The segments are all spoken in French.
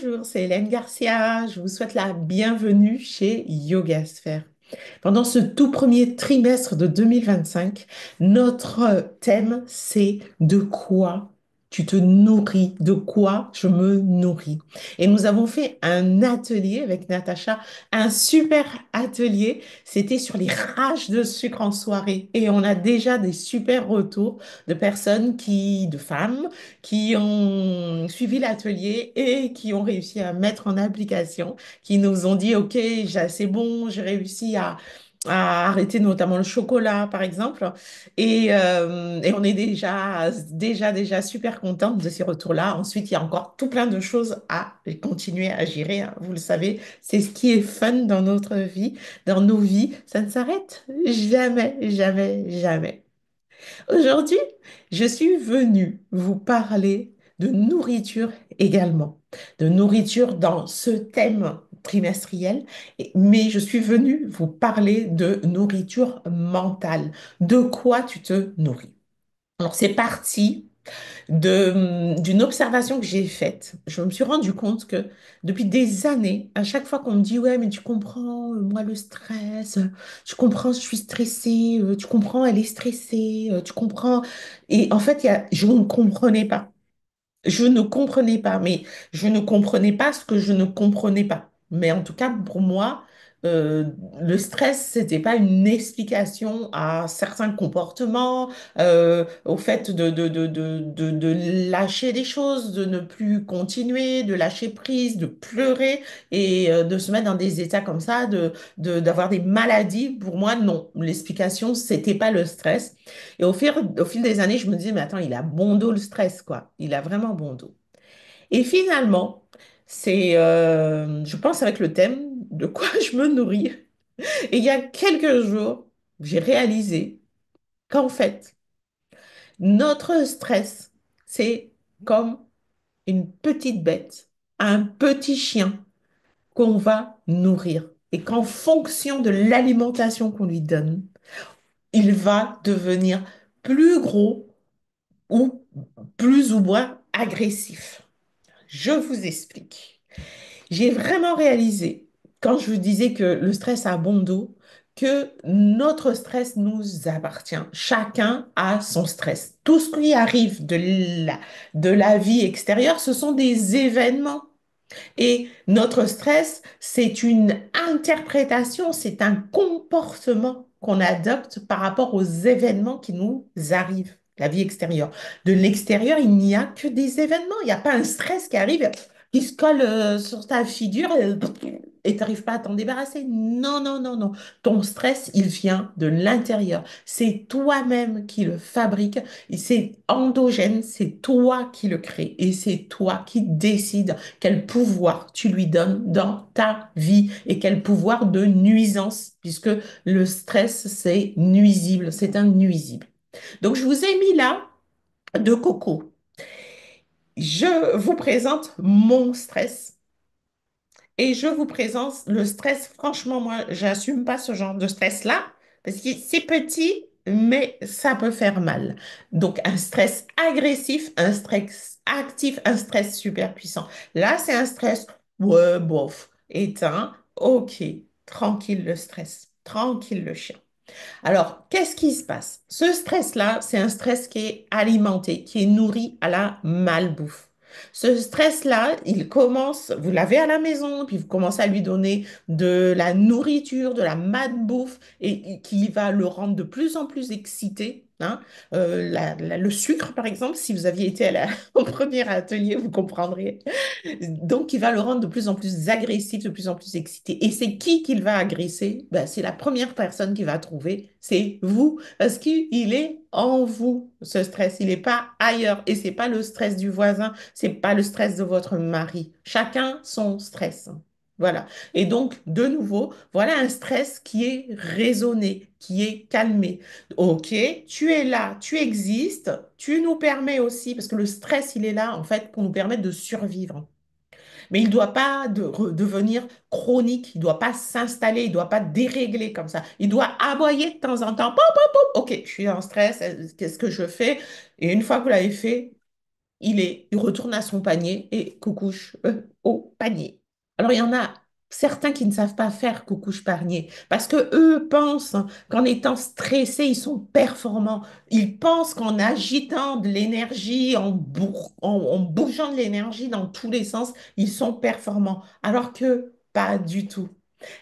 Bonjour, c'est Hélène Garcia. Je vous souhaite la bienvenue chez Yogasphère. Pendant ce tout premier trimestre de 2025, notre thème, c'est de quoi tu te nourris, de quoi je me nourris. Et nous avons fait un atelier avec Natacha, un super atelier. C'était sur les rages de sucre en soirée. Et on a déjà des super retours de personnes de femmes, qui ont suivi l'atelier et qui ont réussi à mettre en application, qui nous ont dit, OK, c'est bon, j'ai réussi à arrêter notamment le chocolat, par exemple. Et on est déjà super contente de ces retours-là. Ensuite, il y a encore tout plein de choses à continuer à gérer, hein. Vous le savez, c'est ce qui est fun dans notre vie, dans nos vies. Ça ne s'arrête jamais, jamais, jamais. Aujourd'hui, je suis venue vous parler de nourriture également, de nourriture dans ce thème trimestriel, mais je suis venue vous parler de nourriture mentale, de quoi tu te nourris. Alors c'est parti d'une observation que j'ai faite. Je me suis rendu compte que depuis des années, à chaque fois qu'on me dit, ouais, mais tu comprends, moi, le stress, tu comprends, je suis stressée, tu comprends, elle est stressée, tu comprends. Et en fait, je ne comprenais pas. Je ne comprenais pas, mais je ne comprenais pas ce que je ne comprenais pas. Mais en tout cas, pour moi, euh, le stress, c'était pas une explication à certains comportements, au fait de lâcher des choses, de ne plus continuer, de lâcher prise, de pleurer et de se mettre dans des états comme ça, d'avoir des maladies. Pour moi, non. L'explication, c'était pas le stress. Et au fil des années, je me disais, mais attends, il a bon dos le stress, quoi. Il a vraiment bon dos. Et finalement, je pense avec le thème de quoi je me nourris. Et il y a quelques jours, j'ai réalisé qu'en fait, notre stress, c'est comme une petite bête, un petit chien qu'on va nourrir. Et qu'en fonction de l'alimentation qu'on lui donne, il va devenir plus gros ou plus ou moins agressif. Je vous explique. J'ai vraiment réalisé, quand je vous disais que le stress a bon dos, que notre stress nous appartient. Chacun a son stress. Tout ce qui arrive de la vie extérieure, ce sont des événements. Et notre stress, c'est une interprétation, c'est un comportement qu'on adopte par rapport aux événements qui nous arrivent, la vie extérieure. De l'extérieur, il n'y a que des événements. Il n'y a pas un stress qui arrive, qui se colle sur ta figure et tu n'arrives pas à t'en débarrasser. Non, non, non, non. Ton stress, il vient de l'intérieur. C'est toi-même qui le fabrique. Et c'est endogène, c'est toi qui le crée et c'est toi qui décides quel pouvoir tu lui donnes dans ta vie et quel pouvoir de nuisance, puisque le stress, c'est nuisible, c'est un nuisible. Donc, je vous ai mis là de coco. Je vous présente mon stress et je vous présente le stress. Franchement, moi, j'assume pas ce genre de stress-là parce que c'est petit, mais ça peut faire mal. Donc, un stress agressif, un stress actif, un stress super puissant. Là, c'est un stress, ouais, bof, éteint, ok, tranquille le stress, tranquille le chien. Alors, qu'est-ce qui se passe? Ce stress-là, c'est un stress qui est alimenté, qui est nourri à la malbouffe. Ce stress-là, il commence, vous l'avez à la maison, puis vous commencez à lui donner de la nourriture, de la malbouffe, et qui va le rendre de plus en plus excité, hein. Le sucre, par exemple, si vous aviez été au premier atelier, vous comprendrez. Donc, il va le rendre de plus en plus agressif, de plus en plus excité. Et c'est qui qu'il va agresser? Ben, c'est la première personne qu'il va trouver, c'est vous, parce qu'il est en vous, ce stress. Il n'est pas ailleurs. Et c'est pas le stress du voisin, c'est pas le stress de votre mari. Chacun son stress. Voilà. Et donc, de nouveau, voilà un stress qui est raisonné, qui est calmé. Ok, tu es là, tu existes, tu nous permets aussi, parce que le stress, il est là, en fait, pour nous permettre de survivre. Mais il ne doit pas devenir chronique, il ne doit pas s'installer, il ne doit pas dérégler comme ça. Il doit aboyer de temps en temps. Pop, pop, pop. Ok, je suis en stress, qu'est-ce que je fais? Et une fois que vous l'avez fait, il retourne à son panier et coucouche au panier. Alors, il y en a certains qui ne savent pas faire coucouche panier parce que eux pensent qu'en étant stressés, ils sont performants. Ils pensent qu'en agitant de l'énergie, en bougeant de l'énergie dans tous les sens, ils sont performants. Alors que pas du tout.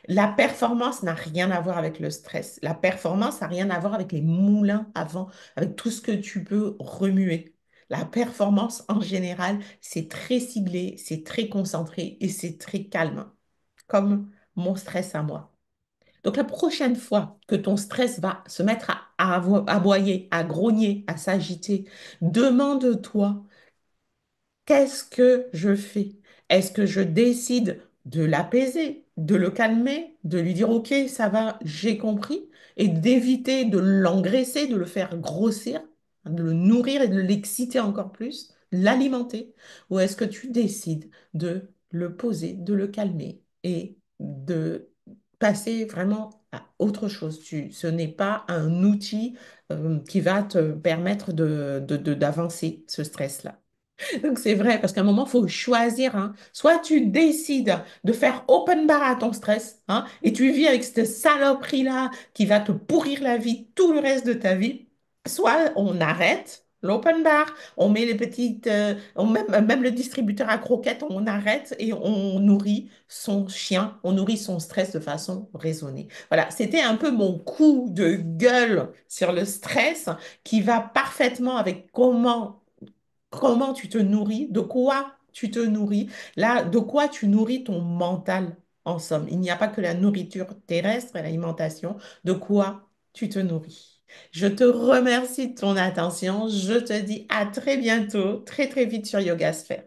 La performance n'a rien à voir avec le stress. La performance n'a rien à voir avec les moulins avant, avec tout ce que tu peux remuer. La performance, en général, c'est très ciblé, c'est très concentré et c'est très calme, comme mon stress à moi. Donc, la prochaine fois que ton stress va se mettre à aboyer, à grogner, à s'agiter, demande-toi qu'est-ce que je fais? Est-ce que je décide de l'apaiser, de le calmer, de lui dire OK, ça va, j'ai compris, et d'éviter de l'engraisser, de le faire grossir, de le nourrir et de l'exciter encore plus, l'alimenter? Ou est-ce que tu décides de le poser, de le calmer et de passer vraiment à autre chose? Ce n'est pas un outil qui va te permettre d'avancer ce stress-là. Donc c'est vrai, parce qu'à un moment, il faut choisir, hein. Soit tu décides de faire open bar à ton stress, hein, et tu vis avec cette saloperie-là qui va te pourrir la vie tout le reste de ta vie. Soit on arrête l'open bar, on met les petites, même le distributeur à croquettes, on arrête et on nourrit son chien, on nourrit son stress de façon raisonnée. Voilà, c'était un peu mon coup de gueule sur le stress qui va parfaitement avec comment tu te nourris, de quoi tu te nourris, là, de quoi tu nourris ton mental, en somme. Il n'y a pas que la nourriture terrestre et l'alimentation, de quoi tu te nourris. Je te remercie de ton attention. Je te dis à très bientôt, très très vite sur Yoga Sphère.